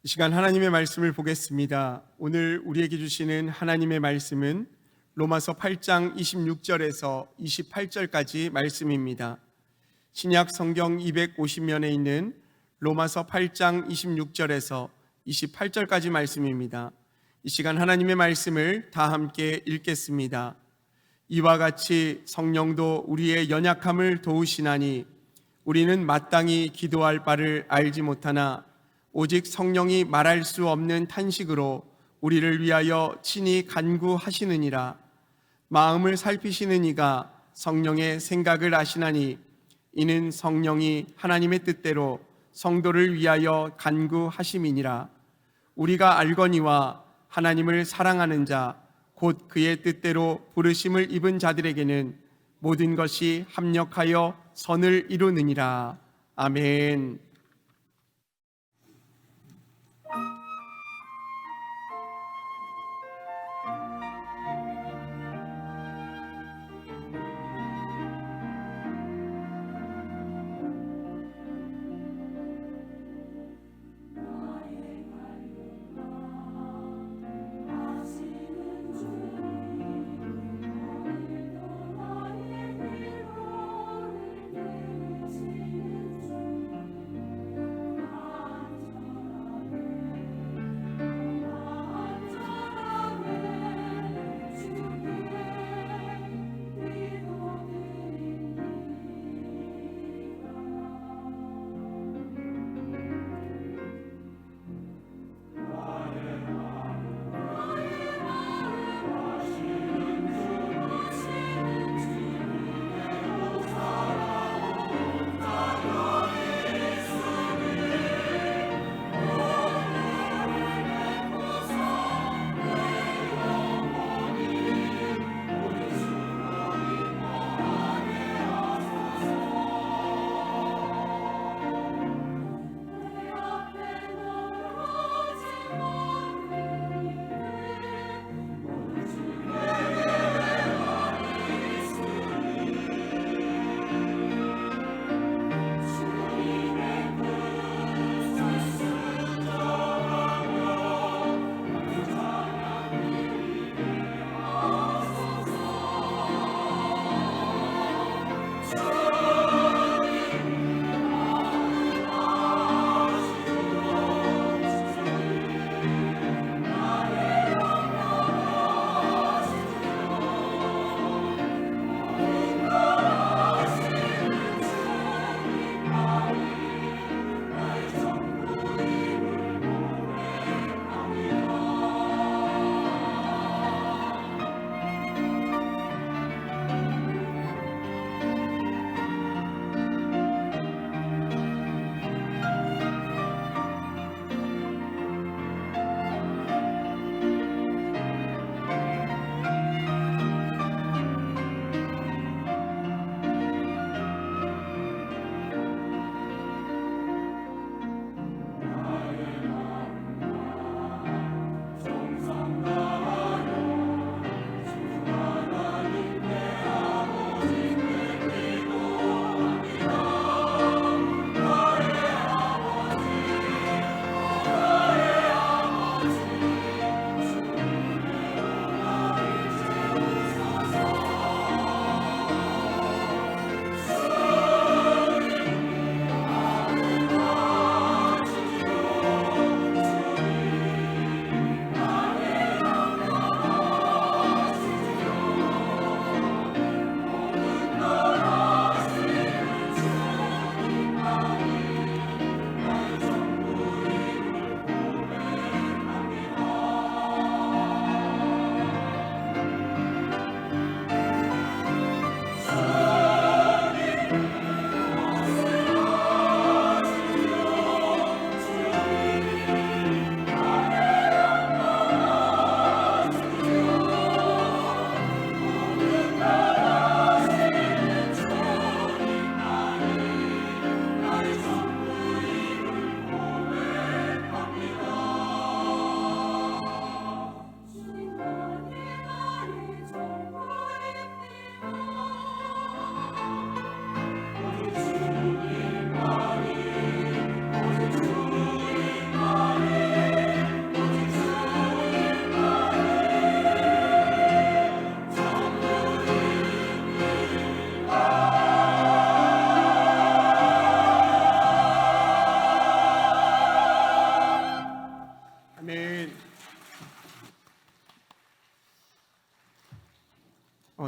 이 시간 하나님의 말씀을 보겠습니다. 오늘 우리에게 주시는 하나님의 말씀은 로마서 8장 26절에서 28절까지 말씀입니다. 신약 성경 250면에 있는 로마서 8장 26절에서 28절까지 말씀입니다. 이 시간 하나님의 말씀을 다 함께 읽겠습니다. 이와 같이 성령도 우리의 연약함을 도우시나니 우리는 마땅히 기도할 바를 알지 못하나 오직 성령이 말할 수 없는 탄식으로 우리를 위하여 친히 간구하시느니라. 마음을 살피시는 이가 성령의 생각을 아시나니 이는 성령이 하나님의 뜻대로 성도를 위하여 간구하심이니라. 우리가 알거니와 하나님을 사랑하는 자 곧 그의 뜻대로 부르심을 입은 자들에게는 모든 것이 합력하여 선을 이루느니라. 아멘.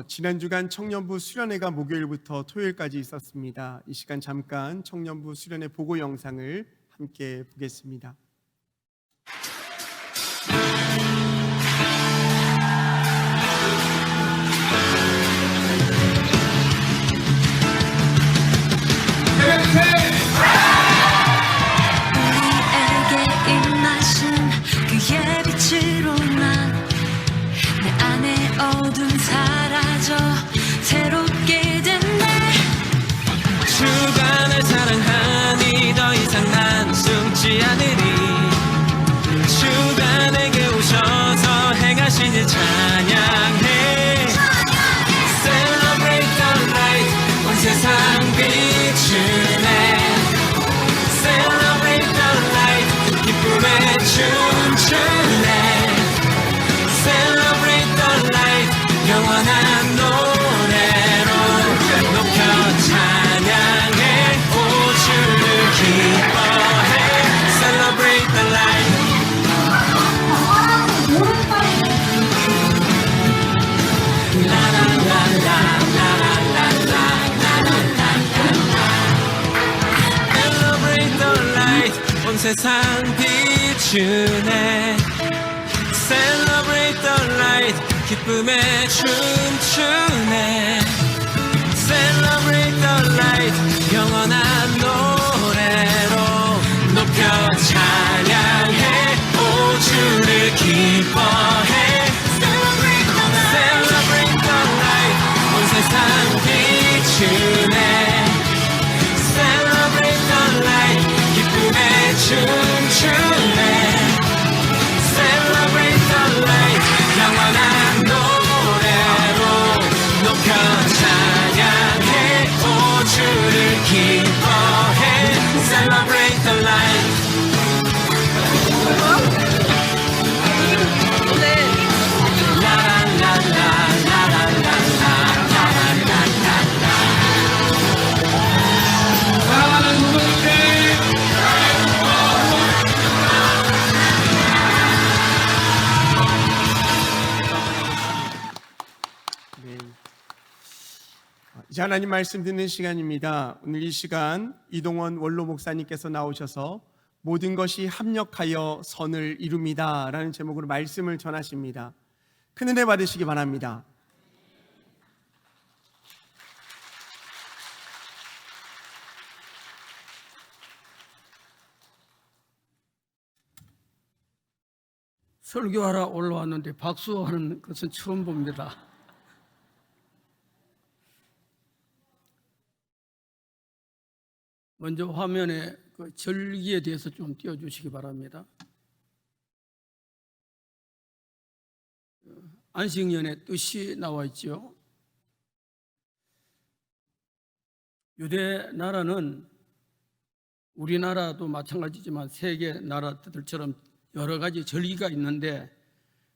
지난 주간 청년부 수련회가 목요일부터 토요일까지 있었습니다. 이 시간 잠깐 청년부 수련회 보고 영상을 함께 보겠습니다. 우리에게 입맞은 그의 빛으로 난 내 안에 어둠 사라져 새롭게 됐네. 주가 날 사랑하니 더 이상 난 숨지 않으리. 주가 내게 오셔서 행하신 일 찬양해. Celebrate the light, 온 세상 비추네. Celebrate the light, 기쁨에 춤추네. Celebrate the light, 영원한 노래로 높여 찬양해. 오 주를 기뻐해. Celebrate the light. Celebrate the light, 온 세상 비추네. Celebrate the light, 기쁨에 춤추네. Celebrate the light, 영원한 노래로 높여 찬양해. 오 주를 기뻐해. Celebrate the light, 온 세상 비추네. Celebrate the light, 기쁨에 춤추네. Celebrate the light, 영원한 노래로 높여 찬양해. 오 주를 기뻐해. Celebrate the light. 이제 하나님 말씀 듣는 시간입니다. 오늘 이 시간 이동원 원로 목사님께서 나오셔서 모든 것이 합력하여 선을 이룹니다 라는 제목으로 말씀을 전하십니다. 큰 은혜 받으시기 바랍니다. 설교하러 올라왔는데 박수하는 것은 처음 봅니다. 먼저 화면에 그 절기에 대해서 좀 띄워주시기 바랍니다. 안식년의 뜻이 나와 있죠. 유대 나라는 우리나라도 마찬가지지만 세계 나라들처럼 여러 가지 절기가 있는데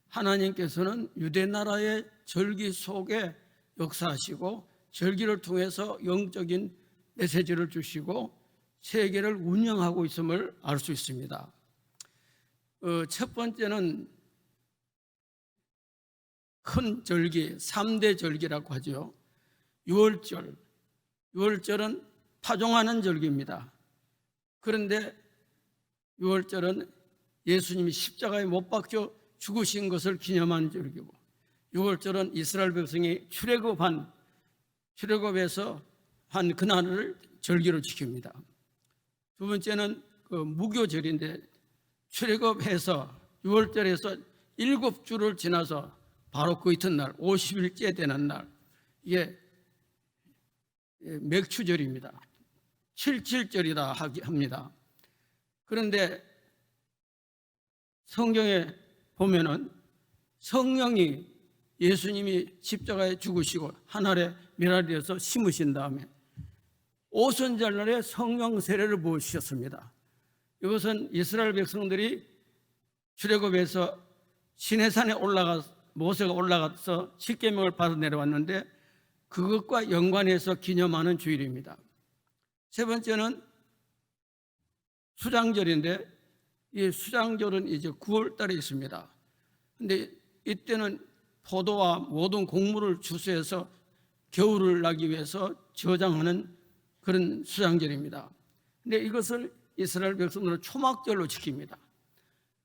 하나님께서는 유대 나라의 절기 속에 역사하시고 절기를 통해서 영적인 메시지를 주시고 세계를 운영하고 있음을 알 수 있습니다. 첫 번째는 큰 절기, 3대 절기라고 하죠. 유월절. 유월절은 파종하는 절기입니다. 그런데 유월절은 예수님이 십자가에 못 박혀 죽으신 것을 기념하는 절기고, 유월절은 이스라엘 백성이 출애굽에서 한 그날을 절기로 지킵니다. 두 번째는 그 무교절인데 출애굽해서 6월절에서 7주를 지나서 바로 그 이튿날 50일째 되는 날, 이게 맥추절입니다. 77절이다 합니다. 그런데 성경에 보면은 성령이 예수님이 십자가에 죽으시고 하늘에 멸하되어서 심으신 다음에 오순절날에 성령 세례를 부으셨습니다. 이것은 이스라엘 백성들이 출애굽에서 시내산에 모세가 올라가서 십계명을 받아 내려왔는데 그것과 연관해서 기념하는 주일입니다. 세 번째는 수장절인데 이 수장절은 이제 9월 달에 있습니다. 근데 이때는 포도와 모든 곡물을 추수해서 겨울을 나기 위해서 저장하는 그런 수장절입니다. 근데 이것을 이스라엘 백성들은 초막절로 지킵니다.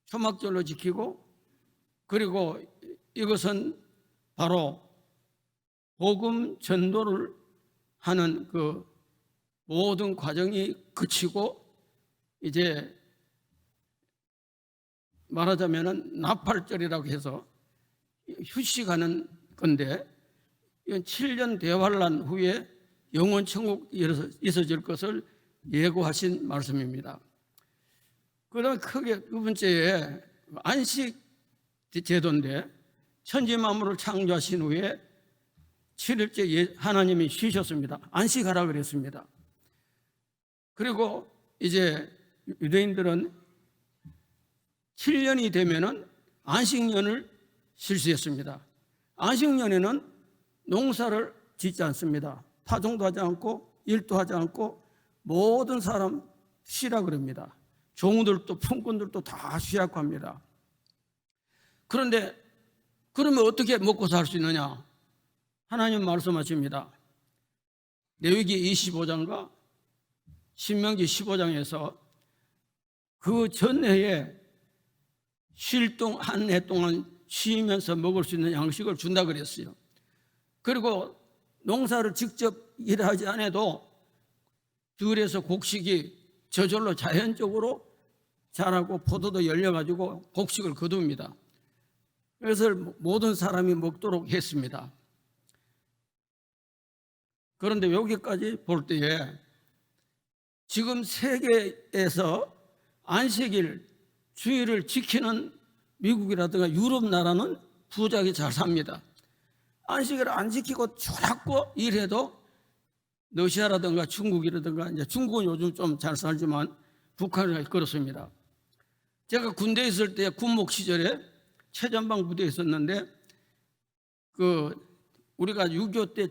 초막절로 지키고, 그리고 이것은 바로 복음 전도를 하는 그 모든 과정이 그치고 이제 말하자면은 나팔절이라고 해서 휴식하는 건데, 이건 7년 대환란 후에 영원 천국이 있어질 것을 예고하신 말씀입니다. 그다음 크게 두 번째에 안식 제도인데, 천지 만물을 창조하신 후에 7일째 하나님이 쉬셨습니다. 안식하라 그랬습니다. 그리고 이제 유대인들은 7년이 되면은 안식년을 실시했습니다. 안식년에는 농사를 짓지 않습니다. 파종도 하지 않고 일도 하지 않고 모든 사람 쉬라 그럽니다. 종들도 품꾼들도 다 쉬라고 합니다. 그런데 그러면 어떻게 먹고 살 수 있느냐? 하나님 말씀하십니다. 레위기 25장과 신명기 15장에서 그 전해에 한 해 동안 쉬면서 먹을 수 있는 양식을 준다 그랬어요. 그리고 농사를 직접 일하지 않아도 들에서 곡식이 저절로 자연적으로 자라고 포도도 열려가지고 곡식을 거둡니다. 그래서 모든 사람이 먹도록 했습니다. 그런데 여기까지 볼 때에 지금 세계에서 안식일, 주일을 지키는 미국이라든가 유럽 나라는 부자하게 잘 삽니다. 안식일을 안 지키고 졸았고 일해도 러시아라든가 중국이라든가, 이제 중국은 요즘 좀 잘 살지만 북한이 그렇습니다. 제가 군대에 있을 때 군목 시절에 최전방 부대에 있었는데, 우리가 6.25 때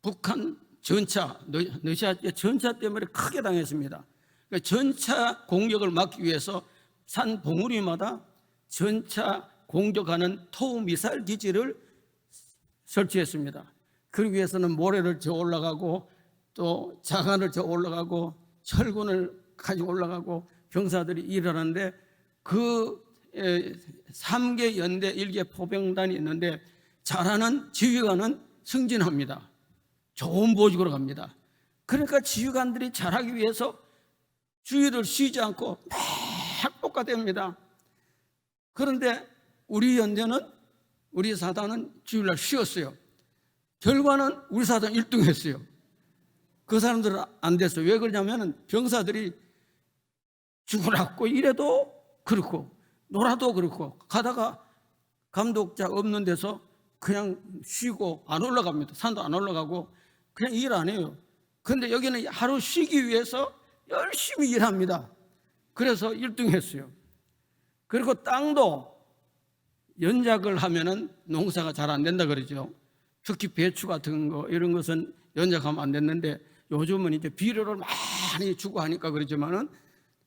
북한 전차, 러시아 전차 때문에 크게 당했습니다. 그러니까 전차 공격을 막기 위해서 산 봉우리마다 전차 공격하는 토우 미사일 기지를 설치했습니다. 그러기 위해서는 모래를 저 올라가고 또 자간을 저 올라가고 철근을 가지고 올라가고 병사들이 일하는데, 그 3개 연대 1개 포병단이 있는데 잘하는 지휘관은 승진합니다. 좋은 보직으로 갑니다. 그러니까 지휘관들이 잘하기 위해서 주일을 쉬지 않고 매일 똑같답니다. 그런데 우리 연대는, 우리 사단은 주일날 쉬었어요. 결과는 우리 사단 1등 했어요. 그 사람들은 안 됐어요. 왜 그러냐면 병사들이 죽으라고 일해도 그렇고 놀아도 그렇고 가다가 감독자 없는 데서 그냥 쉬고 안 올라갑니다. 산도 안 올라가고 그냥 일 안 해요. 그런데 여기는 하루 쉬기 위해서 열심히 일합니다. 그래서 1등 했어요. 그리고 땅도 연작을 하면은 농사가 잘 안 된다 그러죠. 특히 배추 같은 거 이런 것은 연작하면 안 됐는데, 요즘은 이제 비료를 많이 주고 하니까 그러지만은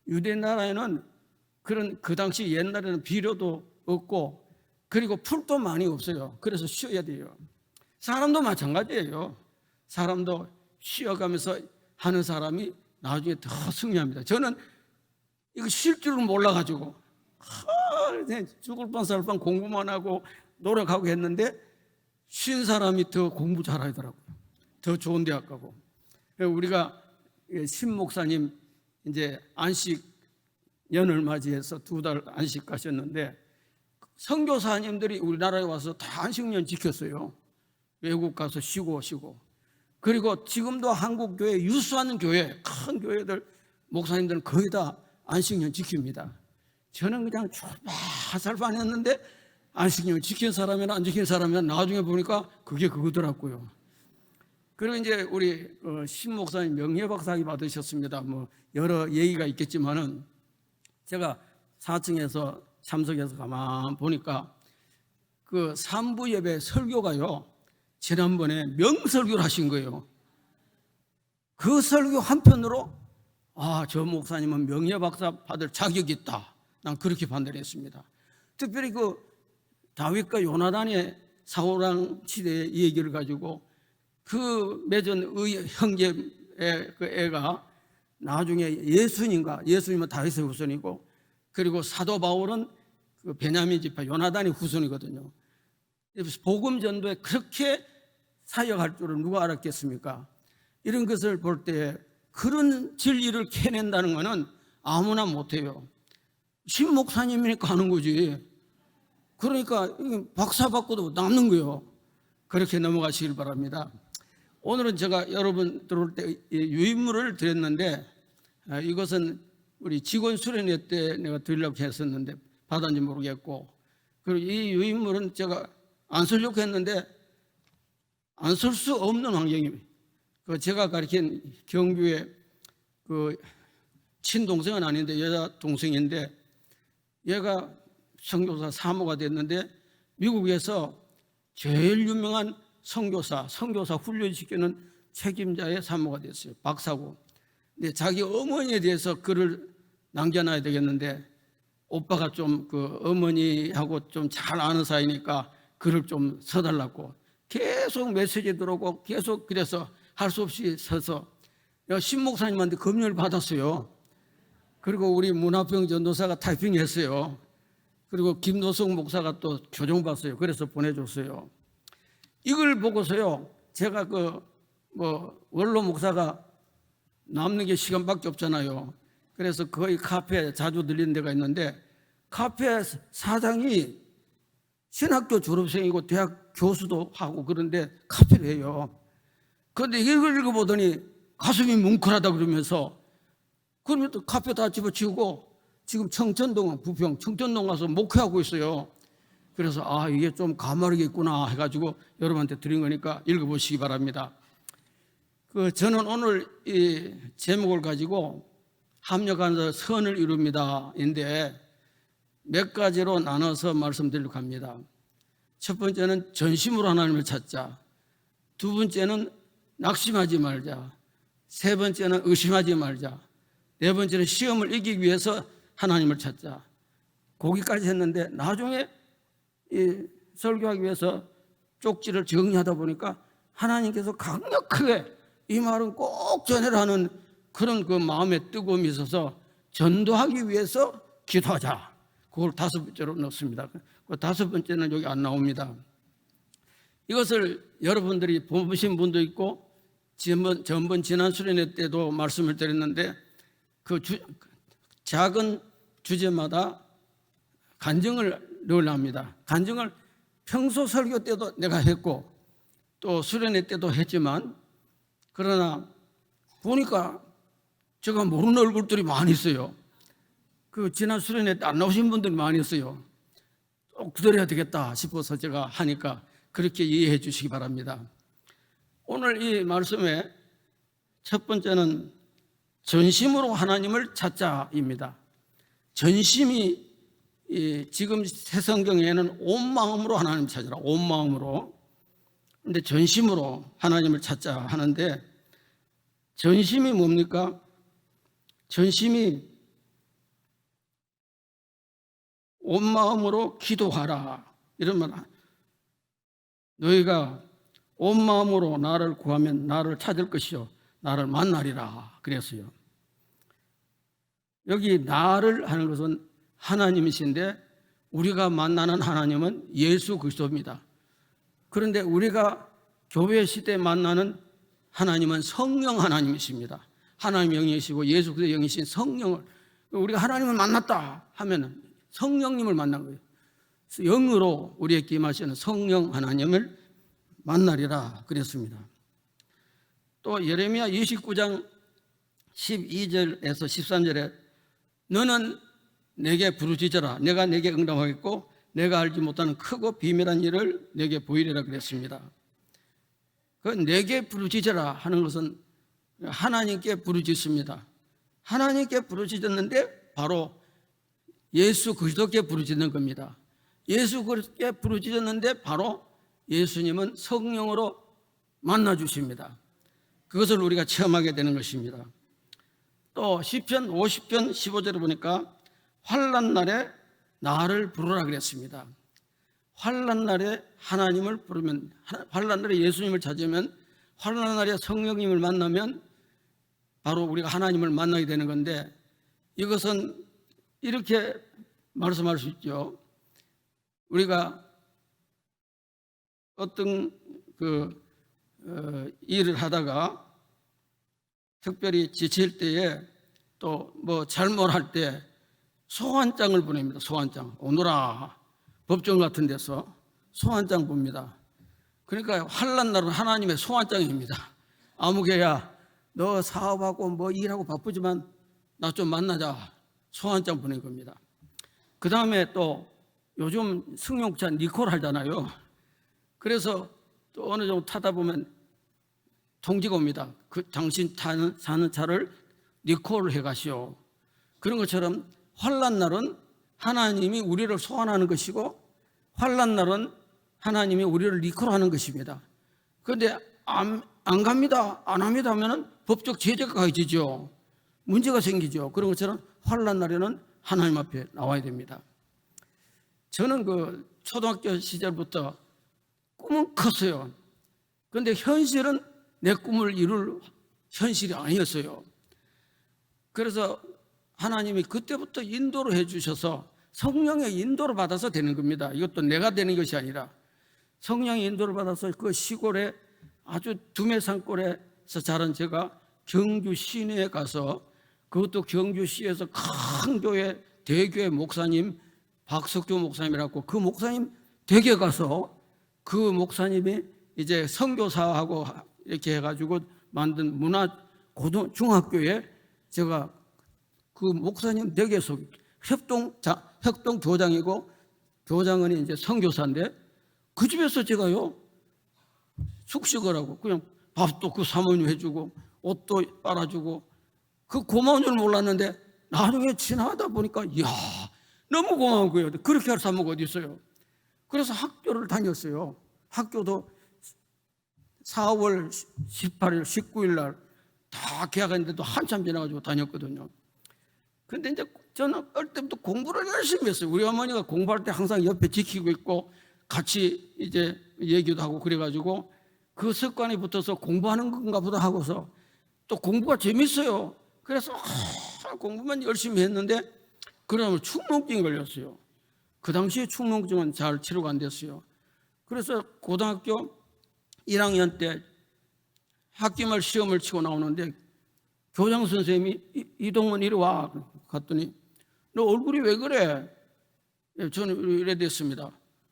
유대 나라에는 그 당시 옛날에는 비료도 없고 그리고 풀도 많이 없어요. 그래서 쉬어야 돼요. 사람도 마찬가지예요. 사람도 쉬어가면서 하는 사람이 나중에 더 승리합니다. 저는 이거 쉴 줄을 몰라가지고 죽을 뻔살뻔 공부만 하고 노력하고 했는데, 쉰 사람이 더 공부 잘하더라고요. 더 좋은 대학 가고. 우리가 신 목사님 이제 안식년을 맞이해서 2달 안식 가셨는데, 선교사님들이 우리나라에 와서 다 안식년 지켰어요. 외국 가서 쉬고 오시고. 그리고 지금도 한국 교회, 유수한 교회, 큰 교회들 목사님들은 거의 다 안식년 지킵니다. 저는 그냥 화살반했는데 안식년 지킨 사람이나 안 지킨 사람이나 나중에 보니까 그게 그거더라고요. 그리고 이제 우리 신 목사님 명예박사학위 받으셨습니다. 뭐 여러 얘기가 있겠지만은, 제가 4층에서 참석해서 가만 보니까 그 산부 예배 설교가요, 지난번에 명설교를 하신 거예요. 그 설교 한편으로 저 목사님은 명예박사 받을 자격이 있다. 난 그렇게 판단했습니다. 특별히 그 다윗과 요나단의 사우랑 시대의 얘기를 가지고 그 맺은 형제의 그 애가 나중에 예수님은 다윗의 후손이고, 그리고 사도 바울은 그 베냐민 지파 요나단의 후손이거든요. 복음 전도에 그렇게 사역할 줄은 누가 알았겠습니까? 이런 것을 볼 때 그런 진리를 캐낸다는 것은 아무나 못해요. 신 목사님이니까 하는 거지. 그러니까 박사 받고도 남는 거예요. 그렇게 넘어가시길 바랍니다. 오늘은 제가 여러분 들어올 때 유인물을 드렸는데, 이것은 우리 직원 수련회 때 내가 드리려고 했었는데 받았는지 모르겠고, 그리고 이 유인물은 제가 안 쓰려고 했는데 안 쓸 수 없는 환경입니다. 제가 가르친 경주의 그 친동생은 아닌데 여자 동생인데, 얘가 선교사 사모가 됐는데 미국에서 제일 유명한 선교사 훈련시키는 책임자의 사모가 됐어요. 박사고. 근데 자기 어머니에 대해서 글을 남겨놔야 되겠는데, 오빠가 좀 그 어머니하고 좀 잘 아는 사이니까 글을 좀 써달라고 계속 메시지 들어오고, 계속 그래서 할 수 없이 서서 신 목사님한테 검열을 받았어요. 그리고 우리 문화평 전도사가 타이핑했어요. 그리고 김노성 목사가 또 교정받았어요. 그래서 보내줬어요. 이걸 보고서요, 제가 원로 목사가 남는 게 시간밖에 없잖아요. 그래서 거의 카페 자주 들리는 데가 있는데, 카페 사장이 신학교 졸업생이고 대학 교수도 하고 그런데 카페를 해요. 그런데 이걸 읽어보더니 가슴이 뭉클하다 그러면서, 그러면 또 카페 다 집어치우고 지금 부평 청천동 가서 목회하고 있어요. 그래서 이게 좀 가마르겠구나 해가지고 여러분한테 드린 거니까 읽어보시기 바랍니다. 저는 오늘 이 제목을 가지고 합력하는 선을 이룹니다인데 몇 가지로 나눠서 말씀드리려고 합니다. 첫 번째는 전심으로 하나님을 찾자. 두 번째는 낙심하지 말자. 세 번째는 의심하지 말자. 네 번째는 시험을 이기기 위해서 하나님을 찾자. 거기까지 했는데 나중에 이 설교하기 위해서 쪽지를 정리하다 보니까 하나님께서 강력하게 이 말은 꼭 전해라는 그런 그 마음의 뜨거움이 있어서 전도하기 위해서 기도하자. 그걸 5번째로 넣습니다. 그 5번째는 여기 안 나옵니다. 이것을 여러분들이 보신 분도 있고 전번 지난 수련회 때도 말씀을 드렸는데, 작은 주제마다 간증을 늘 합니다. 간증을 평소 설교 때도 내가 했고 또 수련회 때도 했지만, 그러나 보니까 제가 모르는 얼굴들이 많이 있어요. 지난 수련회 때 안 나오신 분들이 많이 있어요. 기다려야 되겠다 싶어서 제가 하니까 그렇게 이해해 주시기 바랍니다. 오늘 이 말씀에 첫 번째는 전심으로 하나님을 찾자입니다. 전심이 지금 새 성경에는 온 마음으로 하나님을 찾으라, 온 마음으로. 근데 전심으로 하나님을 찾자 하는데, 전심이 뭡니까? 전심이 온 마음으로 기도하라. 이러면 너희가 온 마음으로 나를 구하면 나를 찾을 것이요 나를 만나리라 그랬어요. 여기 나를 하는 것은 하나님이신데 우리가 만나는 하나님은 예수 그리스도입니다. 그런데 우리가 교회 시대에 만나는 하나님은 성령 하나님이십니다. 하나님 영이시고 예수 그리스도 영이신 성령을, 우리가 하나님을 만났다 하면 성령님을 만난 거예요. 영으로 우리에게 임하시는 성령 하나님을 만나리라 그랬습니다. 또 예레미야 29장 12절에서 13절에 너는 내게 부르짖어라. 내가 내게 응답하겠고 내가 알지 못하는 크고 비밀한 일을 내게 보이리라 그랬습니다. 내게 부르짖어라 하는 것은 하나님께 부르짖습니다. 하나님께 부르짖었는데 바로 예수 그리스도께 부르짖는 겁니다. 예수 그리스도께 부르짖었는데 바로 예수님은 성령으로 만나주십니다. 그것을 우리가 체험하게 되는 것입니다. 또 시편 50편 15절에 보니까 환난 날에 나를 부르라 그랬습니다. 환난 날에 하나님을 부르면, 환난 날에 예수님을 찾으면, 환난 날에 성령님을 만나면 바로 우리가 하나님을 만나게 되는 건데, 이것은 이렇게 말씀할 수 있죠. 우리가 어떤 일을 하다가 특별히 지칠 때에 또 뭐 잘못할 때 소환장을 보냅니다. 소환장. 오너라 법정 같은 데서 소환장 봅니다. 그러니까 환난 날은 하나님의 소환장입니다. 아무개야, 너 사업하고 뭐 일하고 바쁘지만 나 좀 만나자. 소환장 보낸 겁니다. 그 다음에 또 요즘 승용차 리콜 하잖아요. 그래서 또 어느 정도 타다 보면 통지가 옵니다. 그 당신 사는 차를 리콜을 해가시오. 그런 것처럼 환난 날은 하나님이 우리를 소환하는 것이고, 환난 날은 하나님이 우리를 리콜하는 것입니다. 그런데 안 갑니다, 안 합니다 하면은 법적 제재가 가해지죠. 문제가 생기죠. 그런 것처럼 환난 날에는 하나님 앞에 나와야 됩니다. 저는 그 초등학교 시절부터 꿈은 컸어요. 그런데 현실은 내 꿈을 이룰 현실이 아니었어요. 그래서 하나님이 그때부터 인도를 해주셔서 성령의 인도를 받아서 되는 겁니다. 이것도 내가 되는 것이 아니라 성령의 인도를 받아서 그 시골에 아주 두메산골에서 자란 제가 경주 시내에 가서, 그것도 경주시에서 큰 교회 대교회 목사님 박석주 목사님이라고, 그 목사님 댁에 가서 그 목사님이 이제 선교사하고 이렇게 해가지고 만든 문화 중학교에 제가 그 목사님 댁에서 협동 교장이고, 교장은 이제 선교사인데 그 집에서 제가요 숙식을 하고 그냥 밥도 그 사모님 해주고 옷도 빨아주고, 그 고마운 줄 몰랐는데 나중에 지나다 보니까 이야 너무 고마운 거예요. 그렇게 할 사람은 어디 있어요. 그래서 학교를 다녔어요. 학교도 4월 18일, 19일 날 다 계약했는데도 한참 지나가지고 다녔거든요. 근데 이제 저는 어릴 때부터 공부를 열심히 했어요. 우리 어머니가 공부할 때 항상 옆에 지키고 있고 같이 이제 얘기도 하고 그래가지고 그 습관이 붙어서 공부하는 건가 보다 하고서 또 공부가 재밌어요. 그래서 공부만 열심히 했는데 그러면 축농증이 걸렸어요. 그 당시에 축농증은 잘 치료가 안 됐어요. 그래서 고등학교 1학년 때 학기말 시험을 치고 나오는데 교장 선생님이 이동원 이리 와 갔더니 너 얼굴이 왜 그래? 저는 이래 됐습니다.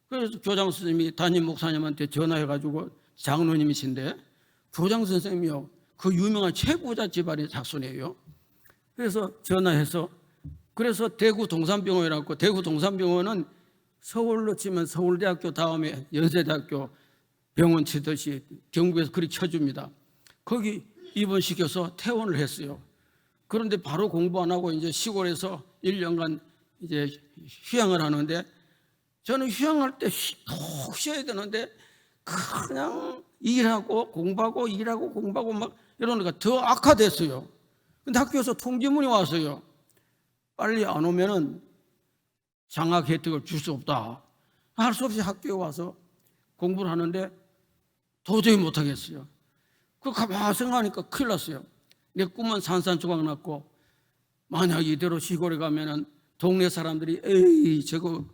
그래서 교장 선생님이 담임 목사님한테 전화해가지고, 장로님이신데 교장 선생님이요 그 유명한 최부자 집안의 자손이에요. 그래서 전화해서, 그래서 대구 동산병원이라고, 대구 동산병원은 서울로 치면 서울대학교 다음에 연세대학교 병원 치듯이 경북에서 그렇게 쳐줍니다. 거기 입원시켜서 퇴원을 했어요. 그런데 바로 공부 안 하고 이제 시골에서 1년간 이제 휴양을 하는데, 저는 휴양할 때 푹 쉬어야 되는데 그냥 일하고 공부하고 일하고 공부하고 막 이러니까 더 악화됐어요. 근데 학교에서 통지문이 왔어요. 빨리 안 오면은 장학 혜택을 줄 수 없다. 할 수 없이 학교에 와서 공부를 하는데 도저히 못하겠어요. 그 가만히 생각하니까 큰일 났어요. 내 꿈은 산산조각 났고, 만약 이대로 시골에 가면은 동네 사람들이 에이 저거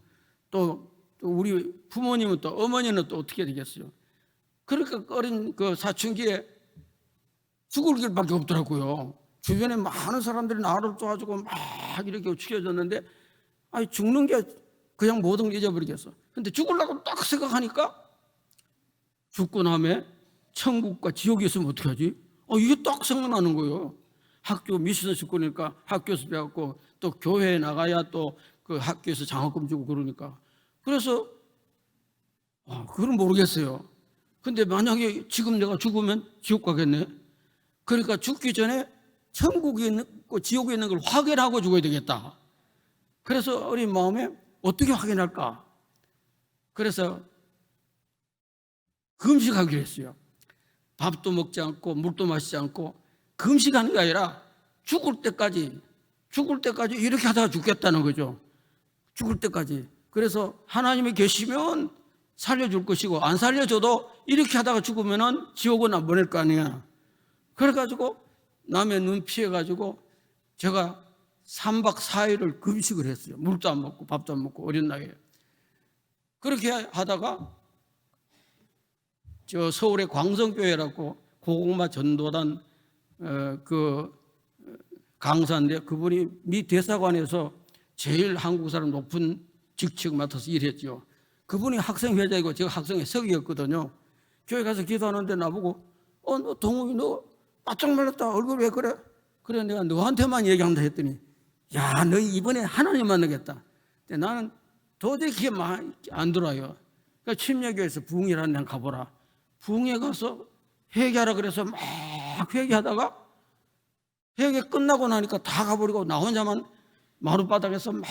또 우리 부모님은 또 어머니는 또 어떻게 되겠어요. 그러니까 어린 그 사춘기에 죽을 길밖에 없더라고요. 주변에 많은 사람들이 나를 도와주고 막 이렇게 죽여줬는데, 아니 죽는 게 그냥 모든 걸 잊어버리겠어. 근데 죽으려고 딱 생각하니까 죽고 나면 천국과 지옥이 있으면 어떻게 하지? 이게 딱 생각나는 거예요. 학교 미션 식구니까 학교에서 배웠고 또 교회에 나가야 또 그 학교에서 장학금 주고 그러니까. 그래서 그건 모르겠어요. 근데 만약에 지금 내가 죽으면 지옥 가겠네. 그러니까 죽기 전에 천국에 있는 거 지옥에 있는 걸 확인하고 죽어야 되겠다. 그래서 어린 마음에 어떻게 확인할까? 그래서 금식하기로 했어요. 밥도 먹지 않고 물도 마시지 않고, 금식하는 게 아니라 죽을 때까지 이렇게 하다가 죽겠다는 거죠. 죽을 때까지. 그래서 하나님이 계시면 살려줄 것이고 안 살려줘도 이렇게 하다가 죽으면은 지옥은 안 보낼 거 아니야. 그래가지고 남의 눈 피해가지고 제가 3박 4일을 금식을 했어요. 물도 안 먹고 밥도 안 먹고 어린 나이에. 그렇게 하다가 저 서울의 광성교회라고 고공마 전도단 그 강사인데 그분이 미 대사관에서 제일 한국 사람 높은 직책 맡아서 일했죠. 그분이 학생회장이고 제가 학생회 석이었거든요. 교회 가서 기도하는데 나보고 너 동욱이 너 바짝 말랐다. 얼굴 왜 그래? 그래 내가 너한테만 얘기한다 했더니 야, 너 이번에 하나님 만나겠다. 근데 나는 도저히 그게 안 들어요. 그러니까 침례교회에서 부흥이라는 데 가보라. 부흥에 가서 회개하라 그래서 막 회개하다가 회개 끝나고 나니까 다 가버리고 나 혼자만 마룻바닥에서 막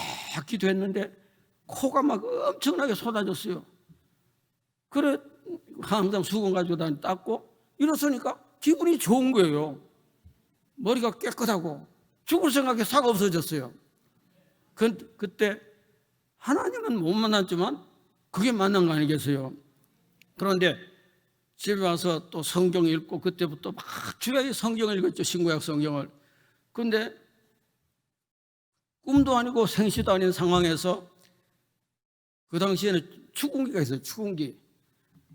기도했는데 코가 막 엄청나게 쏟아졌어요. 그래 항상 수건 가지고 다니 닦고 일어서니까 기분이 좋은 거예요. 머리가 깨끗하고 죽을 생각에 사가 없어졌어요. 그때 하나님은 못 만났지만 그게 만난 거 아니겠어요? 그런데 집에 와서 또 성경 읽고 그때부터 막 주야의 성경을 읽었죠. 신구약 성경을. 그런데 꿈도 아니고 생시도 아닌 상황에서 그 당시에는 추궁기가 있어요.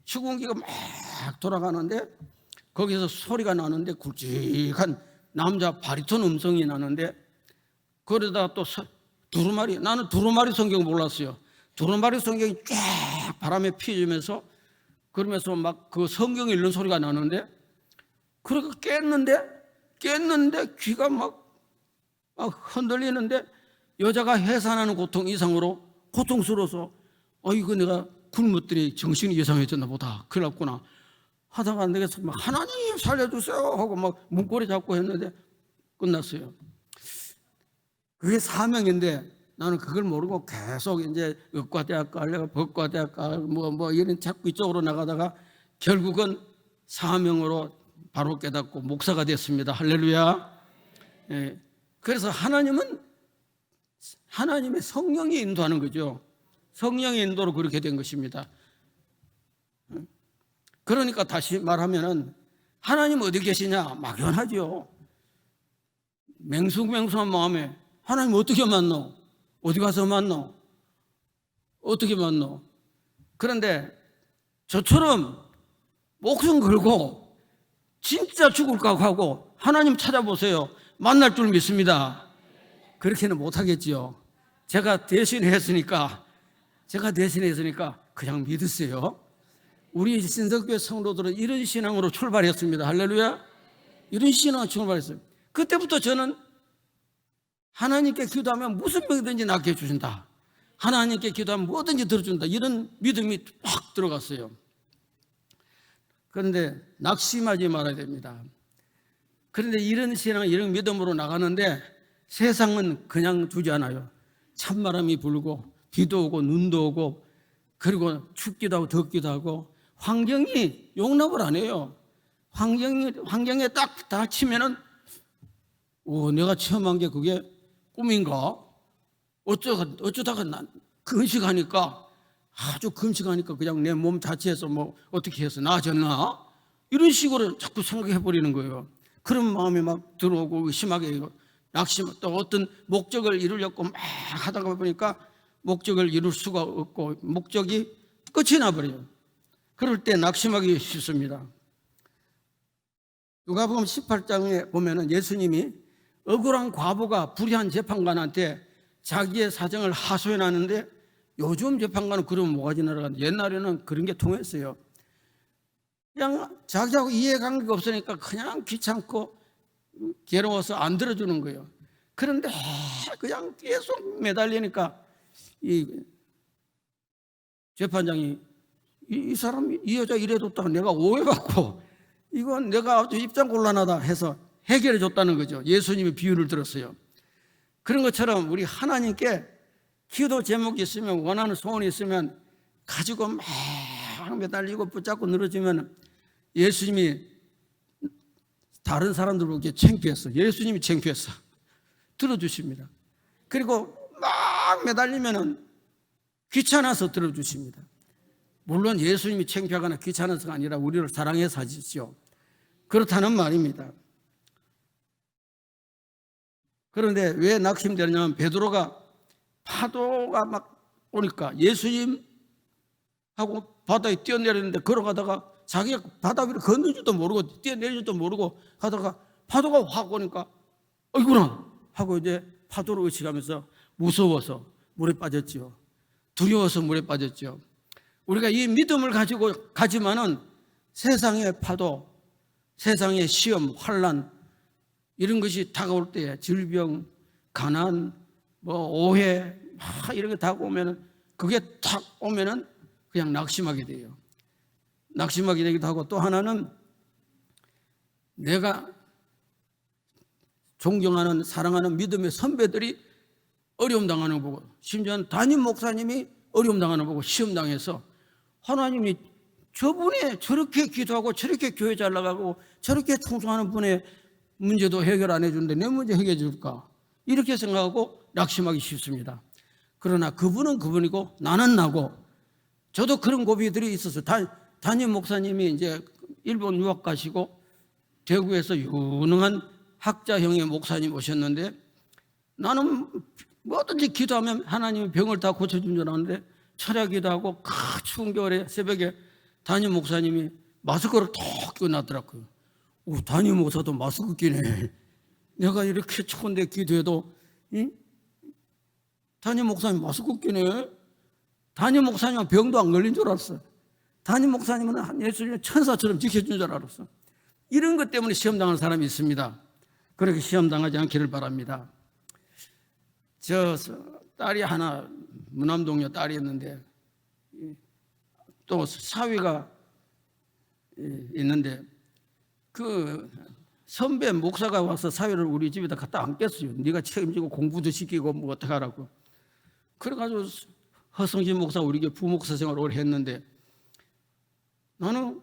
추궁기가 막 돌아가는데 거기서 소리가 나는데 굵직한 남자 바리톤 음성이 나는데 그러다가 또 두루마리, 나는 두루마리 성경 몰랐어요. 두루마리 성경이 쫙 바람에 피어지면서 그러면서 막 그 성경 읽는 소리가 나는데 그러고 깼는데 귀가 막 흔들리는데 여자가 해산하는 고통 이상으로 고통스러워서 이거 내가 굶었더니 정신이 이상해졌나 보다. 큰일 났구나. 하다가 안 되겠어. 막 하나님 살려주세요 하고 막 문고리 잡고 했는데 끝났어요. 그게 사명인데 나는 그걸 모르고 계속 이제 의과대학 가려고 법과대학 가려고 뭐 이런 자꾸 이쪽으로 나가다가 결국은 사명으로 바로 깨닫고 목사가 됐습니다. 할렐루야. 예. 그래서 하나님은 하나님의 성령이 인도하는 거죠. 성령의 인도로 그렇게 된 것입니다. 그러니까 다시 말하면은 하나님 어디 계시냐? 막연하죠. 맹숭맹숭한 마음에 하나님 어떻게 만나? 어디 가서 만나? 어떻게 만나? 그런데 저처럼 목숨 걸고 진짜 죽을까 하고 하나님 찾아보세요. 만날 줄 믿습니다. 그렇게는 못하겠지요. 제가 대신했으니까 그냥 믿으세요. 우리 신석교회 성도들은 이런 신앙으로 출발했습니다. 할렐루야. 이런 신앙으로 출발했어요. 그때부터 저는 하나님께 기도하면 무슨 병이든지 낫게 해주신다. 하나님께 기도하면 뭐든지 들어준다. 이런 믿음이 확 들어갔어요. 그런데 낙심하지 말아야 됩니다. 그런데 이런 신앙, 이런 믿음으로 나가는데 세상은 그냥 두지 않아요. 찬바람이 불고 비도 오고 눈도 오고 그리고 춥기도 하고 덥기도 하고 환경이 용납을 안 해요. 환경에 딱 닥치면은 내가 체험한 게 그게 꿈인가? 어쩌다가 난 금식하니까 아주 금식하니까 그냥 내 몸 자체에서 뭐 어떻게 해서 나아졌나? 이런 식으로 자꾸 생각해 버리는 거예요. 그런 마음이 막 들어오고 심하게 낙심, 또 어떤 목적을 이루려고 막 하다가 보니까 목적을 이룰 수가 없고 목적이 끝이 나버려요. 그럴 때 낙심하기 쉽습니다. 누가복음 18장에 보면은 예수님이 억울한 과부가 불의한 재판관한테 자기의 사정을 하소연하는데 요즘 재판관은 그러면 뭐가 지나가는데 옛날에는 그런 게 통했어요. 그냥 자기하고 이해관계가 없으니까 그냥 귀찮고 괴로워서 안 들어주는 거예요. 그런데 그냥 계속 매달리니까 이 재판장이 이 사람이 이 여자 이래줬다가 내가 오해받고 이건 내가 아주 입장 곤란하다 해서 해결해 줬다는 거죠. 예수님이 비유를 들었어요. 그런 것처럼 우리 하나님께 기도 제목이 있으면 원하는 소원이 있으면 가지고 막 매달리고 붙잡고 늘어지면 예수님이 다른 사람들 보기에 창피했어. 예수님이 창피했어. 들어주십니다. 그리고 막 매달리면은 귀찮아서 들어주십니다. 물론 예수님이 창피하거나 귀찮아서가 아니라 우리를 사랑해서 하시죠. 그렇다는 말입니다. 그런데 왜 낙심되느냐면 베드로가 파도가 막 오니까 예수님하고 바다에 뛰어내리는데 걸어가다가 자기가 바다 위로 걷는 줄도 모르고 뛰어내릴 줄도 모르고 가다가 파도가 확 오니까 어이구나 하고 이제 파도를 의식하면서 무서워서 물에 빠졌지요. 두려워서 물에 빠졌지요. 우리가 이 믿음을 가지고 가지만은 세상의 파도, 세상의 시험, 환난 이런 것이 다가올 때에 질병, 가난, 오해 이런 게 다가오면은 그게 탁 오면은 그냥 낙심하게 돼요. 낙심하게 되기도 하고 또 하나는 내가 존경하는 사랑하는 믿음의 선배들이 어려움 당하는 거 보고 심지어는 담임 목사님이 어려움 당하는 거 보고 시험 당해서 하나님이 저분이 저렇게 기도하고 저렇게 교회 잘 나가고 저렇게 충성하는 분의 문제도 해결 안 해주는데 내 문제 해결해 줄까 이렇게 생각하고 낙심하기 쉽습니다. 그러나 그분은 그분이고 나는 나고 저도 그런 고비들이 있었어요. 담임 목사님이 이제 일본 유학 가시고 대구에서 유능한 학자형의 목사님 오셨는데 나는 뭐든지 기도하면 하나님이 병을 다 고쳐준 줄 알았는데 철야 기도하고 추운 겨울에 새벽에 담임 목사님이 마스크를 톡 끼고 나더라고요. 담임 목사도 마스크 끼네. 내가 이렇게 추운데 기도해도 담임 목사님 마스크 끼네. 담임 목사님은 병도 안 걸린 줄 알았어. 담임 목사님은 예수님을 천사처럼 지켜준 줄 알았어. 이런 것 때문에 시험당하는 사람이 있습니다. 그렇게 시험당하지 않기를 바랍니다. 저 딸이 하나 무남동녀 딸이 있는데 또 사위가 있는데 그 선배 목사가 와서 사위를 우리 집에다 갖다 앉겠어요. 네가 책임지고 공부도 시키고 뭐 어떡하라고. 그래가지고 허성진 목사 우리 교회 부목사 생활을 오래 했는데 나는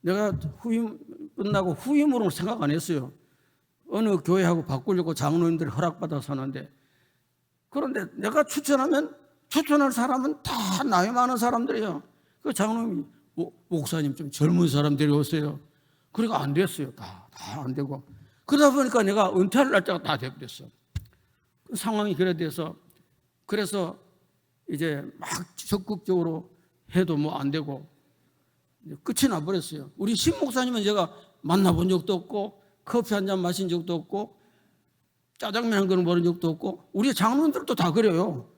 내가 후임 끝나고 후임으로 생각 안 했어요. 어느 교회하고 바꾸려고 장로님들이 허락받아서 하는데 그런데 내가 추천하면 추천할 사람은 다 나이 많은 사람들이에요. 그 장로님이 목사님 좀 젊은 사람 데려오세요. 그러니까 안 됐어요. 다 안 되고 그러다 보니까 내가 은퇴할 날짜가 다 돼버렸어. 그 상황이 그래 돼서 그래서 이제 막 적극적으로 해도 뭐 안 되고 끝이 나버렸어요. 우리 신 목사님은 제가 만나본 적도 없고 커피 한 잔 마신 적도 없고 짜장면 한 그릇 먹은 적도 없고 우리 장로님들도 다 그래요.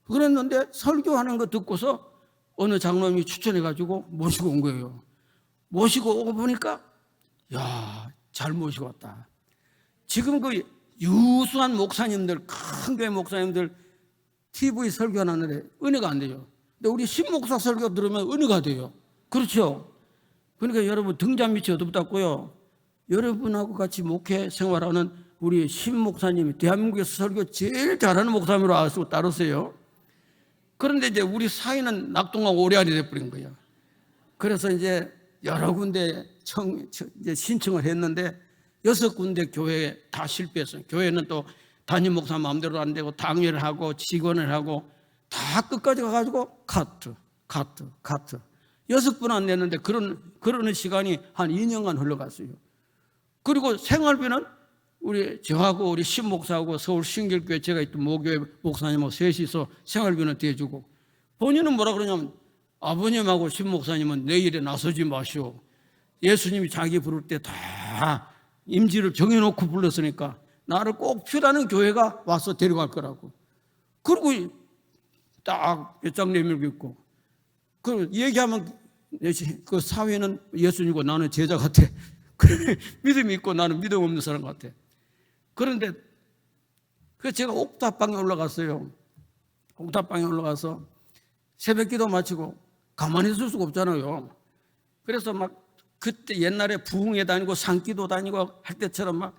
그랬는데 설교하는 거 듣고서 어느 장로님이 추천해가지고 모시고 온 거예요. 모시고 오고 보니까 야, 잘 모시고 왔다. 지금 그 유수한 목사님들, 큰 교회 목사님들 TV 설교하는데 은혜가 안 돼요. 근데 우리 신목사 설교 들으면 은혜가 돼요. 그렇죠? 그러니까 여러분 등잔 밑이 어둡다고요. 여러분하고 같이 목회 생활하는 우리 신목사님이 대한민국에서 설교 제일 잘하는 목사님으로 따르세요. 그런데 이제 우리 사이는 낙동강 오리알이 돼버린 거예요. 그래서 이제 여러 군데 이제 신청을 했는데 6군데 교회에 다 실패했어요. 교회는 또 담임 목사 마음대로 안 되고 당회를 하고 직원을 하고 다 끝까지 가가지고 카트 6번 안 냈는데 그러는 시간이 한 2년간 흘러갔어요. 그리고 생활비는 저하고 우리 신목사하고 서울 신길교회 제가 있던 모교회 목사님하고 셋이서 생활비는 대주고 본인은 뭐라 그러냐면 아버님하고 신목사님은 내 일에 나서지 마시오. 예수님이 자기 부를 때 다 임지를 정해놓고 불렀으니까 나를 꼭 필요하는 교회가 와서 데려갈 거라고. 그리고 딱 몇 장 내밀고 있고 그 얘기하면 그 사회는 예수님이고 나는 제자 같아. 그래 믿음이 있고 나는 믿음 없는 사람 같아. 그런데 그 제가 옥탑방에 올라갔어요. 옥탑방에 올라가서 새벽 기도 마치고 가만히 있을 수가 없잖아요. 그래서 막 그때 옛날에 부흥회 다니고 산기도 다니고 할 때처럼 막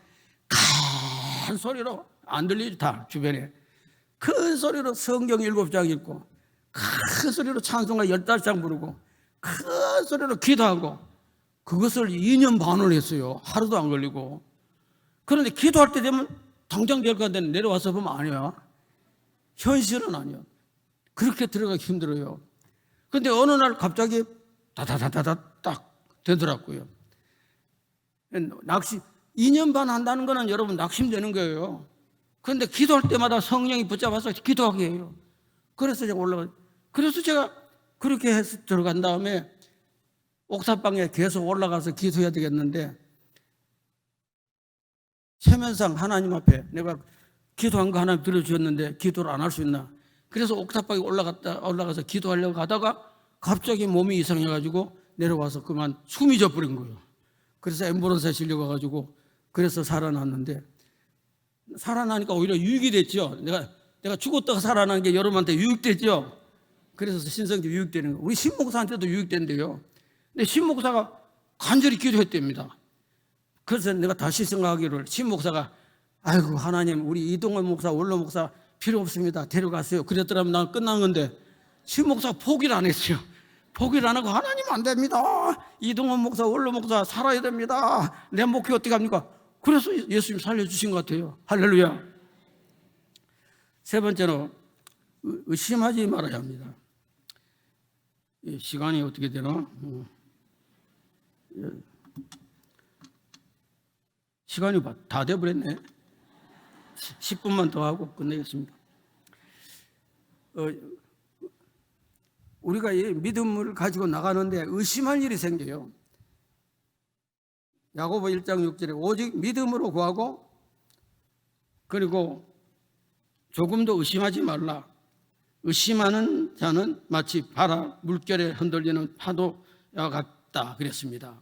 큰 소리로 안 들리지 다 주변에 큰 소리로 성경 7장 읽고 큰 소리로 찬송가 15장 부르고 큰 소리로 기도하고 그것을 2년 반을 했어요. 하루도 안 걸리고. 그런데 기도할 때 되면 당장 될 것 같은데 내려와서 보면 아니야. 현실은 아니야. 그렇게 들어가기 힘들어요. 근데 어느 날 갑자기 다다다다다 딱 되더라고요. 낙심, 2년 반 한다는 거는 여러분 낙심되는 거예요. 그런데 기도할 때마다 성령이 붙잡아서 기도하게 해요. 그래서 제가 그래서 제가 그렇게 해서 들어간 다음에 옥탑방에 계속 올라가서 기도해야 되겠는데, 체면상 하나님 앞에 내가 기도한 거 하나님 들어주셨는데 기도를 안 할 수 있나? 그래서 옥탑방에 올라가서 기도하려고 하다가 갑자기 몸이 이상해가지고 내려와서 그만 숨이 져버린 거예요. 그래서 앰뷸런스에 실려가가지고 그래서 살아났는데, 살아나니까 오히려 유익이 됐죠. 내가 죽었다가 살아난 게 여러분한테 유익됐죠. 그래서 신성도 유익되는 거예요. 우리 신목사한테도 유익된대요. 근데 신목사가 간절히 기도했답니다. 그래서 내가 다시 생각하기를, 신목사가 아이고 하나님 우리 이동원 목사 원로 목사 필요 없습니다, 데려가세요 그랬더라면 난 끝난 건데, 신목사가 포기를 안 했어요. 포기를 안 하고 하나님 안 됩니다, 이동원 목사 원로 목사 살아야 됩니다, 내 목회 어떻게 합니까? 그래서 예수님 살려주신 것 같아요. 할렐루야. 세 번째로 의심하지 말아야 합니다. 시간이 어떻게 되나? 시간이 다 돼버렸네. 10분만 더 하고 끝내겠습니다. 우리가 이 믿음을 가지고 나가는데 의심할 일이 생겨요. 야고보 1장 6절에 오직 믿음으로 구하고 그리고 조금도 의심하지 말라. 의심하는 자는 마치 바다 물결에 흔들리는 파도와 같다 그랬습니다.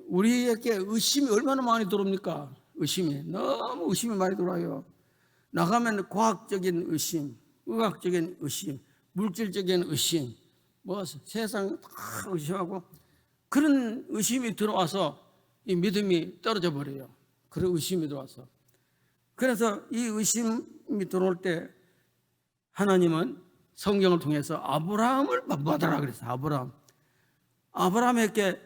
우리에게 의심이 얼마나 많이 들어옵니까? 너무 의심이 많이 들어와요. 나가면 과학적인 의심, 의학적인 의심, 물질적인 의심, 세상 다 의심하고, 그런 의심이 들어와서 이 믿음이 떨어져 버려요. 그런 의심이 들어와서. 그래서 이 의심이 들어올 때 하나님은 성경을 통해서 아브라함을 받아라 그랬어요. 아브라함에게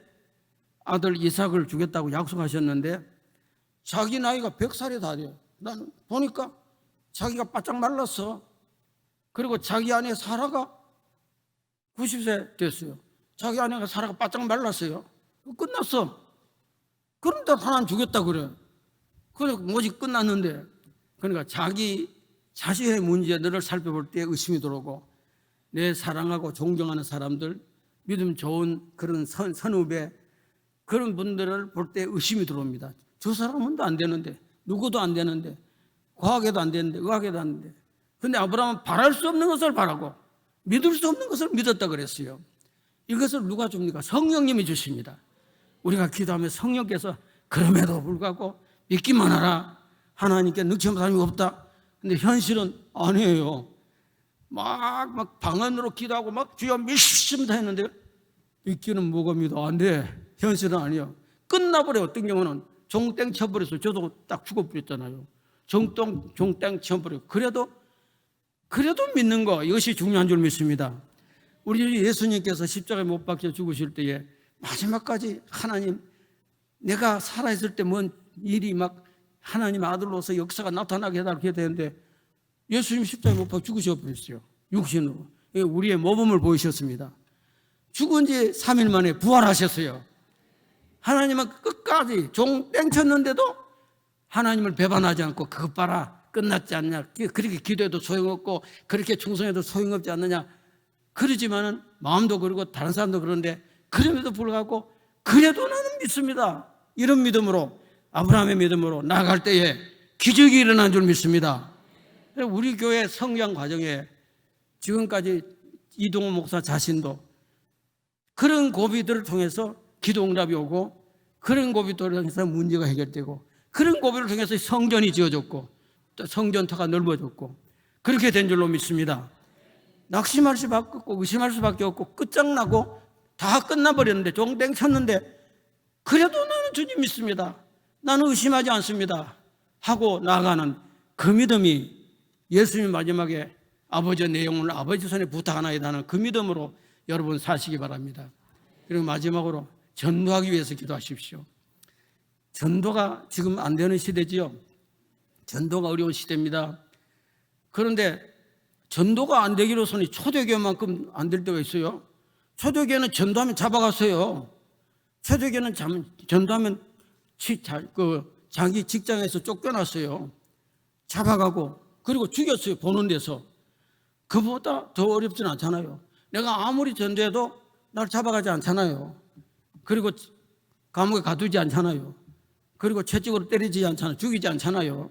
아들 이삭을 주겠다고 약속하셨는데 자기 나이가 100살이 다 돼요. 난 보니까 자기가 바짝 말랐어. 그리고 자기 아내 사라가 90세 됐어요. 자기 아내가 사라가 바짝 말랐어요. 끝났어. 그런데 하나님 주겠다고 그래. 그래 뭐지 끝났는데. 그러니까 자기 자신의 문제들을 살펴볼 때 의심이 들어오고, 내 사랑하고 존경하는 사람들, 믿음 좋은 그런 선후배, 그런 분들을 볼 때 의심이 들어옵니다. 저 사람은 안 되는데, 누구도 안 되는데, 과학에도 안 되는데, 의학에도 안 되는데. 그런데 아브라함은 바랄 수 없는 것을 바라고 믿을 수 없는 것을 믿었다 그랬어요. 이것을 누가 줍니까? 성령님이 주십니다. 우리가 기도하면 성령께서 그럼에도 불구하고 믿기만 하라, 하나님께 능치한 사람이 없다. 근데 현실은 아니에요. 막 방언으로 기도하고 막 주여 믿습니다 했는데 믿기는 뭐가 믿어? 안 돼. 현실은 아니에요. 끝나버려. 어떤 경우는 종땡 쳐버렸어요. 저도 딱 죽어버렸잖아요. 종땡 쳐버려. 그래도 믿는 거, 이것이 중요한 줄 믿습니다. 우리 예수님께서 십자가에 못 박혀 죽으실 때에 마지막까지 하나님, 내가 살아있을 때 뭔 일이 막 하나님 아들로서 역사가 나타나게 해달라고 해야 되는데 예수님 십자가에 못 박혀 죽으셔버렸어요. 육신으로. 우리의 모범을 보이셨습니다. 죽은 지 3일 만에 부활하셨어요. 하나님은 끝까지 종 땡쳤는데도 하나님을 배반하지 않고, 그것 봐라 끝났지 않냐, 그렇게 기도해도 소용없고 그렇게 충성해도 소용없지 않느냐, 그러지만은 마음도 그러고 다른 사람도 그런데 그럼에도 불구하고 그래도 나는 믿습니다. 이런 믿음으로, 아브라함의 믿음으로 나아갈 때에 기적이 일어난 줄 믿습니다. 우리 교회 성장 과정에 지금까지 이동원 목사 자신도 그런 고비들을 통해서 기도 응답이 오고, 그런 고비들을 통해서 문제가 해결되고, 그런 고비를 통해서 성전이 지어졌고 또 성전터가 넓어졌고, 그렇게 된 줄로 믿습니다. 낙심할 수밖에 없고 의심할 수밖에 없고 끝장나고 다 끝나버렸는데, 종땡 쳤는데 그래도 나는 주님 믿습니다, 나는 의심하지 않습니다 하고 나아가는 그 믿음이 예수님 마지막에 아버지의 내용을 아버지 손에 부탁하나이다는 그 믿음으로 여러분 사시기 바랍니다. 그리고 마지막으로 전도하기 위해서 기도하십시오. 전도가 지금 안 되는 시대지요. 전도가 어려운 시대입니다. 그런데 전도가 안 되기로서는 초대교회만큼 안 될 때가 있어요. 초대교회는 전도하면 잡아갔어요. 초대교회는 전도하면 자기 직장에서 쫓겨났어요. 잡아가고 그리고 죽였어요. 보는 데서. 그보다 더 어렵진 않잖아요. 내가 아무리 전도해도 날 잡아가지 않잖아요. 그리고 감옥에 가두지 않잖아요. 그리고 채찍으로 때리지 않잖아요. 죽이지 않잖아요.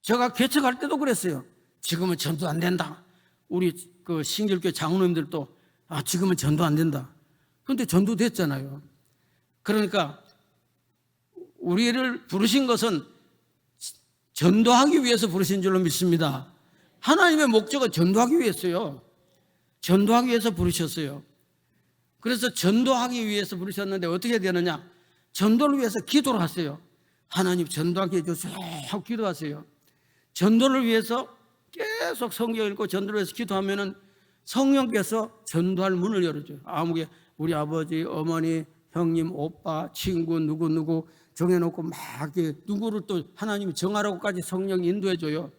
제가 개척할 때도 그랬어요. 지금은 전도 안 된다. 우리 그 신길교회 장로님들도 지금은 전도 안 된다. 그런데 전도 됐잖아요. 그러니까 우리를 부르신 것은 전도하기 위해서 부르신 줄로 믿습니다. 하나님의 목적은 전도하기 위해서요. 전도하기 위해서 부르셨어요. 그래서 전도하기 위해서 부르셨는데 어떻게 되느냐? 전도를 위해서 기도를 하세요. 하나님 전도하게 해주세요 하고 기도하세요. 전도를 위해서 계속 성경 읽고 전도를 위해서 기도하면은 성령께서 전도할 문을 열어줘요. 아무게 우리 아버지, 어머니, 형님, 오빠, 친구 누구 정해놓고 막 누구를 또 하나님이 정하라고까지 성령이 인도해줘요.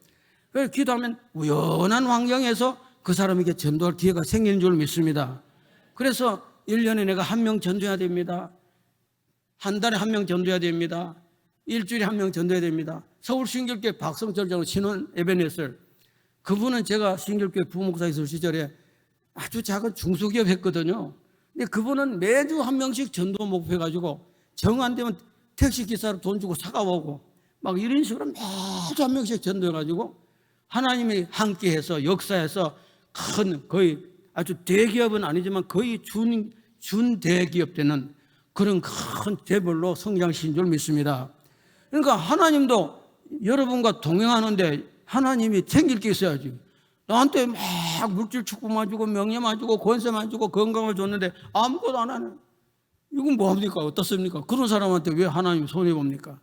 그래서 기도하면 우연한 환경에서 그 사람에게 전도할 기회가 생기는 줄 믿습니다. 그래서 1년에 내가 1명 전도해야 됩니다. 한 달에 1명 전도해야 됩니다. 일주일에 1명 전도해야 됩니다. 서울 신길교회 박성철 장로 신원 에베네셀, 그분은 제가 신길교회 부목사 있을 시절에 아주 작은 중소기업 했거든요. 근데 그분은 매주 1명씩 전도 목표해가지고 정 안 되면 택시기사로 돈 주고 사가오고 막 이런 식으로 매주 1명씩 전도해가지고 하나님이 함께해서 역사에서 큰 거의 아주 대기업은 아니지만 거의 준대기업 되는 그런 큰 재벌로 성장신 줄 믿습니다. 그러니까 하나님도 여러분과 동행하는데 하나님이 챙길 게 있어야지. 나한테 막 물질 축복만 주고 명예만 주고 권세만 주고 건강을 줬는데 아무것도 안 하네. 이건 뭐합니까? 어떻습니까? 그런 사람한테 왜 하나님 손해봅니까?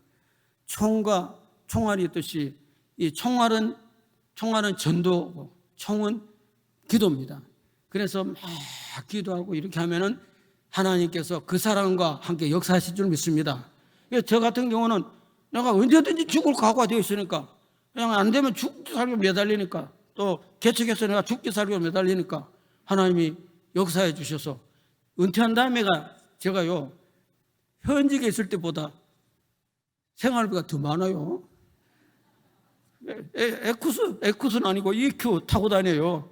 총과 총알이 있듯이 이 총알은 전도고 총은 기도입니다. 그래서 막 기도하고 이렇게 하면은 하나님께서 그 사람과 함께 역사하실 줄 믿습니다. 저 같은 경우는 내가 언제든지 죽을 각오가 되어 있으니까 그냥 안 되면 죽기 살기 매달리니까 또 개척해서 내가 죽기 살기 매달리니까 하나님이 역사해 주셔서 은퇴한 다음에가 제가요 현직에 있을 때보다 생활비가 더 많아요. 에쿠스는 아니고 EQ 타고 다녀요.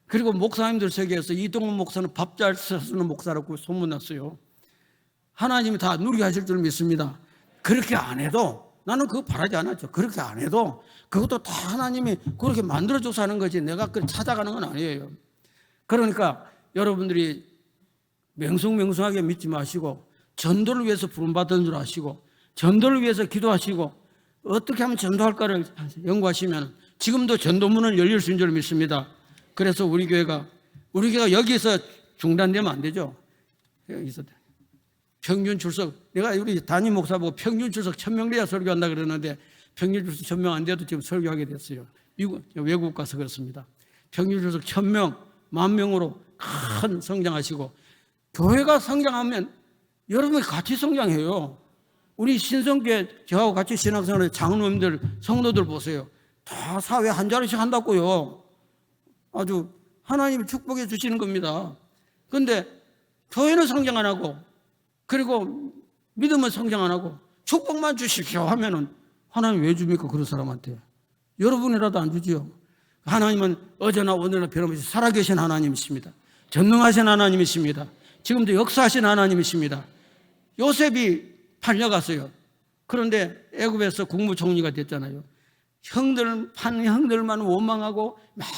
그리고 목사님들 세계에서 이동훈 목사는 밥 잘 쓰는 목사라고 소문났어요. 하나님이 다 누리게 하실 줄 믿습니다. 그렇게 안 해도 나는 그거 바라지 않았죠. 그렇게 안 해도 그것도 다 하나님이 그렇게 만들어줘서 하는 거지 내가 그걸 찾아가는 건 아니에요. 그러니까 여러분들이 맹숭맹숭하게 믿지 마시고 전도를 위해서 부름받은 줄 아시고 전도를 위해서 기도하시고 어떻게 하면 전도할까를 연구하시면 지금도 전도문은 열릴 수 있는 줄 믿습니다. 그래서 우리 교회가 여기서 중단되면 안 되죠. 여기서 평균 출석, 내가 우리 담임 목사 보고 평균 출석 1000명 돼야 설교한다 그러는데 평균 출석 1000명 안 돼도 지금 설교하게 됐어요. 외국 가서 그렇습니다. 평균 출석 1000명, 10,000명으로 큰 성장하시고 교회가 성장하면 여러분이 같이 성장해요. 우리 신성교회 저하고 같이 신앙생활의 장로님들, 성도들 보세요. 다 사회 한 자리씩 한다고요. 아주 하나님이 축복해 주시는 겁니다. 그런데 교회는 성장 안 하고 그리고 믿음은 성장 안 하고 축복만 주십시오 하면은 하나님 왜 줍니까? 그런 사람한테. 여러분이라도 안 주지요. 하나님은 어제나 오늘나 변함없이 살아계신 하나님이십니다. 전능하신 하나님이십니다. 지금도 역사하신 하나님이십니다. 요셉이 팔려갔어요. 그런데 애굽에서 국무총리가 됐잖아요. 형들만 원망하고 막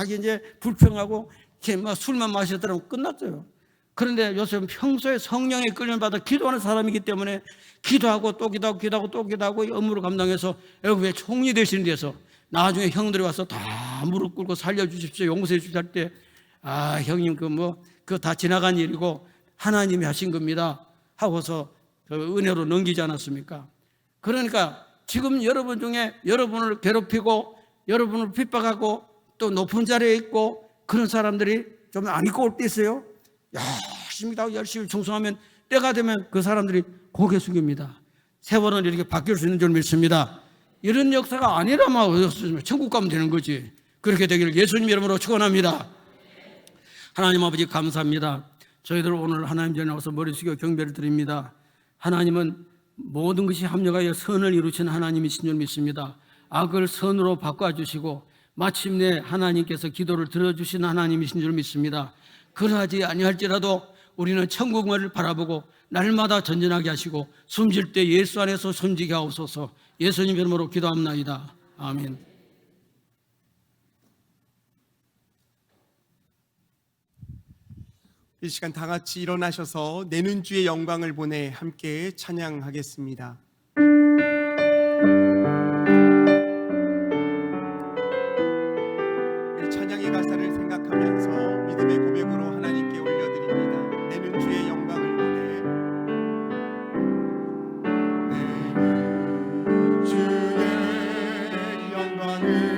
이제 불평하고 이렇게 막 술만 마시더라면 끝났어요. 그런데 요셉은 평소에 성령에 끌림 받아 기도하는 사람이기 때문에 기도하고 또 기도하고 또 기도하고 업무를 감당해서 애굽의 총리 되신 데서 나중에 형들이 와서 다 무릎 꿇고 살려주십시오, 용서해 주십시오 할 때 형님 그거 다 지나간 일이고 하나님이 하신 겁니다 하고서 그 은혜로 넘기지 않았습니까? 그러니까 지금 여러분 중에 여러분을 괴롭히고 여러분을 핍박하고 또 높은 자리에 있고 그런 사람들이 좀 안 입고 올 때 있어요. 열심히 충성하면 때가 되면 그 사람들이 고개 숙입니다. 세월은 이렇게 바뀔 수 있는 줄 믿습니다. 이런 역사가 아니라면 천국 가면 되는 거지. 그렇게 되기를 예수님 이름으로 축원합니다. 하나님 아버지 감사합니다. 저희들 오늘 하나님 전에 와서 머리 숙여 경배를 드립니다. 하나님은 모든 것이 합력하여 선을 이루신 하나님이신 줄 믿습니다. 악을 선으로 바꿔주시고 마침내 하나님께서 기도를 들어주신 하나님이신 줄 믿습니다. 그러하지 아니할지라도 우리는 천국을 바라보고 날마다 전진하게 하시고 숨질 때 예수 안에서 숨지게 하옵소서. 예수님 이름으로 기도합나이다. 아멘. 이 시간 다 같이 일어나셔서 내는 주의 영광을 보내 함께 찬양하겠습니다. 찬양의 가사를 생각하면서 믿음의 고백으로 하나님께 올려드립니다. 내는 주의 영광을 보내 내는 주의 영광을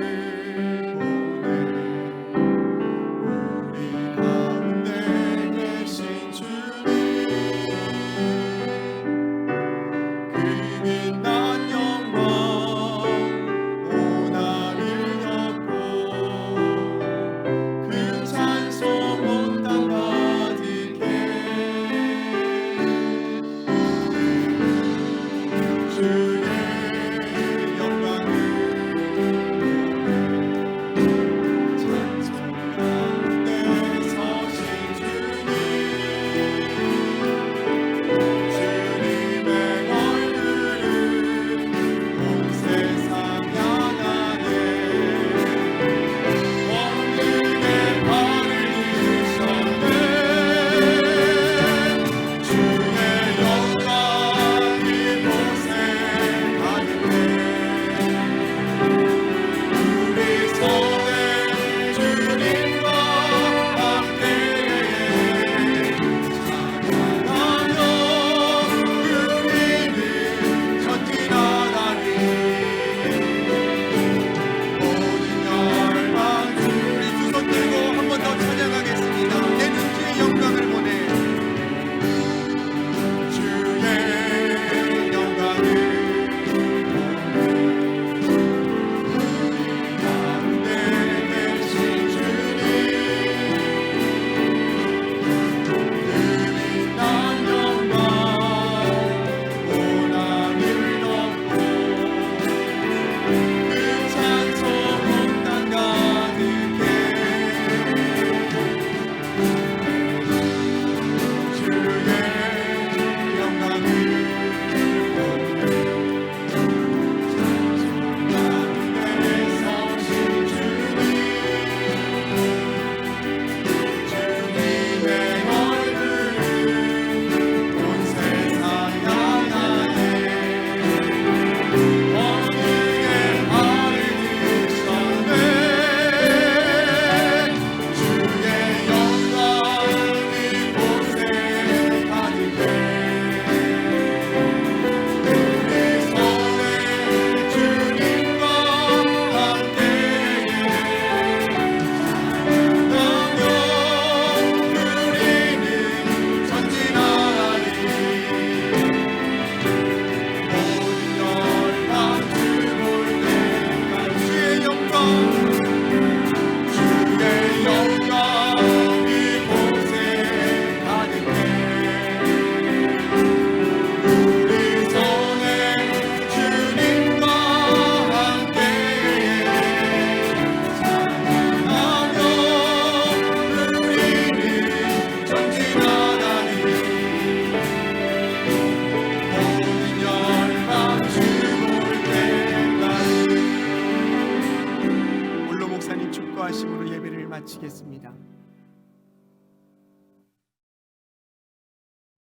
축도하심으로 예배를 마치겠습니다.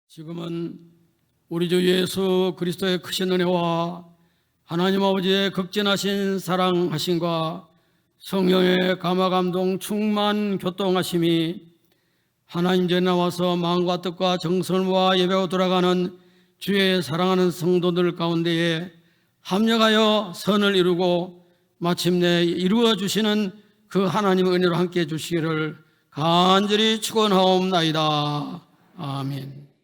지금은 우리 주 예수 그리스도의 크신 은혜와 하나님 아버지의 극진하신 사랑하심과 성령의 감화감동 충만 교통하심이 하나님 전에 나와서 마음과 뜻과 정성을 모아 예배하고 돌아가는 주의 사랑하는 성도들 가운데에 합력하여 선을 이루고 마침내 이루어 주시는 그 하나님의 은혜로 함께해 주시기를 간절히 축원하옵나이다. 아멘.